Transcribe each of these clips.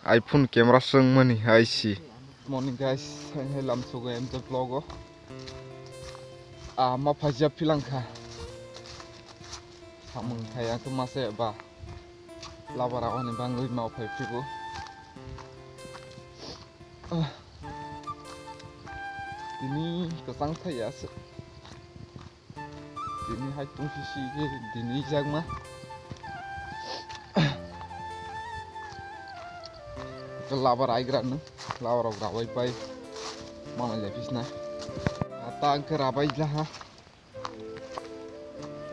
iPhone camera sung money I see. Morning guys, I lam so go the vlog. Ma phajia pilangka. Hamung thaya tu mase ba. Labara oni bangui mau phai pigo. Ini kesang thaya se. Ini hai tung sisi ke dini jagma. Labar aigra nu, labar rabai pai, mana lepis na. Ata angker rabai lah.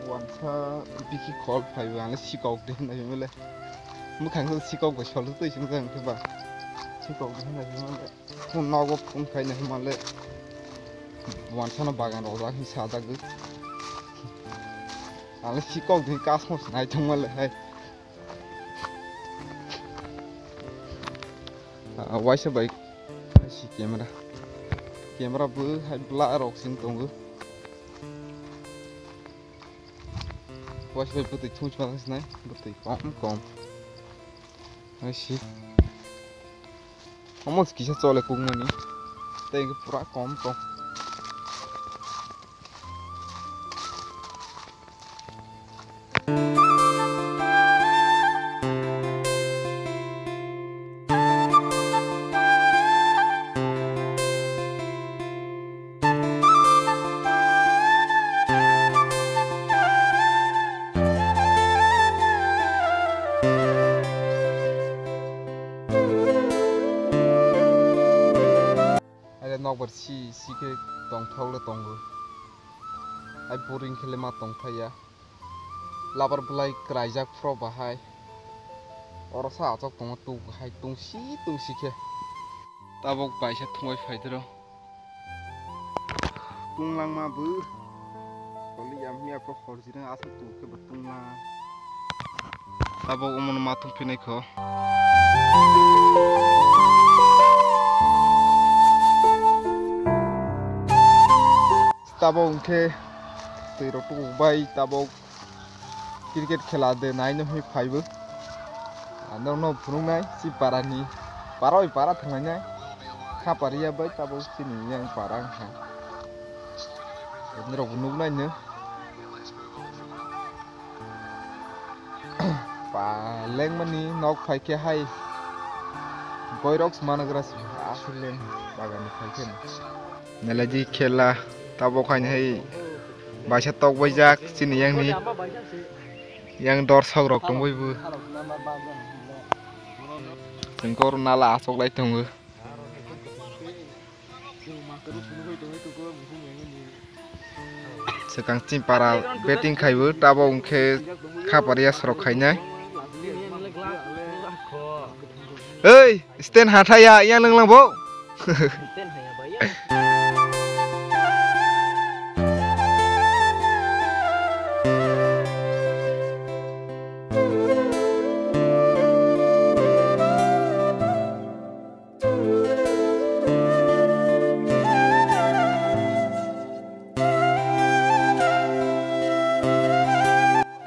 Wansa biki call pai, wana sikau deh na jumlah. Mukang tu sikau gak selalu tu iseng tu ba. Sikau deh na jumlah. Pun nago pun kai na jumlah. Wansa na bagan roda hi sada gu. Wana sikau deh kasmos na jumlah hai. Why so baik si kamera bu hai blur rok sing tunggu why so baik betul tuh cuma sini betul kom si kamu kisah soal kung mani tapi pura kom nok bersih si ke tong thau le tong ai boring khele ma tong thaya labar belai kraijak fro bahai orasa achok tong tu hai tung si ke tabok baisa thongoi faidro tunglang ma bu koli yammi apro khorjina asa tu ke betungla tabok umon ma tung pinai kho tabok ke tiro tu bai tabok cricket khela de nai no hi phaibu ano no phunung nai si parani paroi para thangnai kha paria bai tabok sini yang parang ha nro bunuk nai ne pa leng mani nok phai ke hai goirox managras asilen bagan phai ke nelaji khela tabok hain hai baisa tok baijak sini yang dorsok rok tong boibu jengkor nala asok lai tong sekang tim para betting khaibu tabok ke khaparia sorok khainai ei stand hathaya yang lenglang bo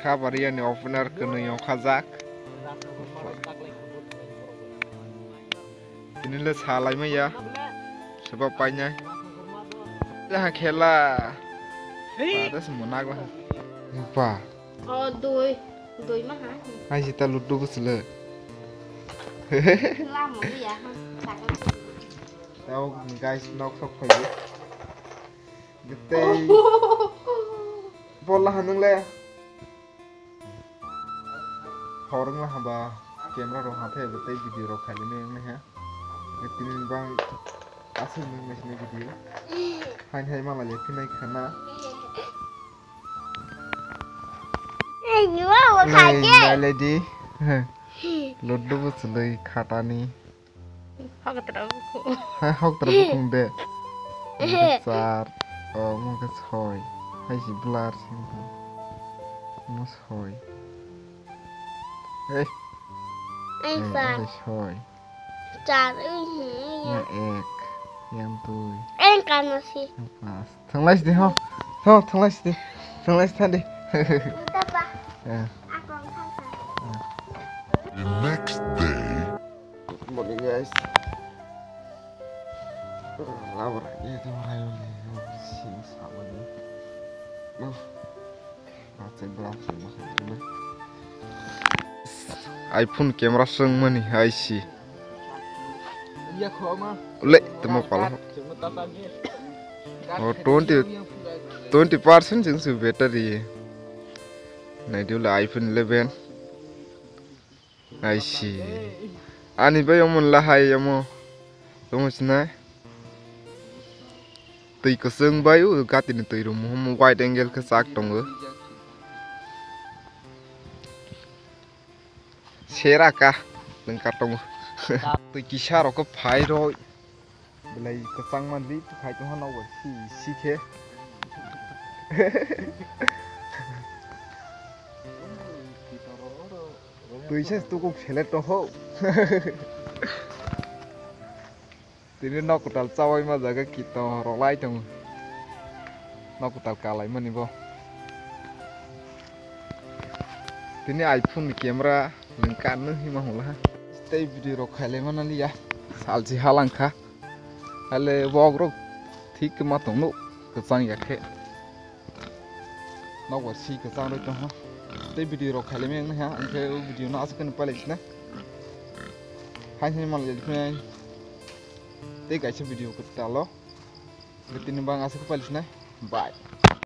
Kabaria ni opener kena yang khazak. Ini le salai mah ya. Sebab banyak. Dah khela. Ada semua nak lah. Apa? Oh, doi mah ha. Hai kita ludu besle. Lama ya. Tahu guys nok sok khayu. Gete. Bola hanung le. Orang lah hamba kamera roh hati betul video roh kali ni ha. Betul bang asal ni macam video. Hai malah jadi naik kana. Ni wah kaje. Lady. Ludu betul kata ni. Hok terus. Hok terus kumbe. Besar. Oh mungkin soy. Hai si blur sih. Mus soy. Anh Phật thôi trả nhà ek em tôi em cần là gì thằng lấy đi không thằng lấy đi The next day. Bagi guys. Lawan itu rayon sing sama ni. Macam berapa macam iPhone camera seng mani IC. Iya kok mah. Le temu pala. Oh 20% jeng su battery. Nah dia lah iPhone 11. IC. Ani ba yang mun lahai yamo. Temu sini. Tui ko seng bayu gatin tui rum hum wide angle ke sak tongo. Seraka lengkap tongo. Tui kisah rokok phai roi. Belai kesang mandi tu khai tu hana wa si ke. Tui ses tu kok selet to ho. Tini nok kutal cawai ma jaga kita rolai tong. Nok kutal kalai mani bo. Tini iPhone camera lengkap nih mah ulah. Stay video ro khale mana liya. Salji halangka. Ale vlog ro thik ma tong no kesang ya ke. Nok wa si kesang ro tong ha. Stay video ro khale meng ha. Angke video na askan palik na. Hai hai mal jadi Tega video kita lo. Berarti bang asal kepala sini. Bye.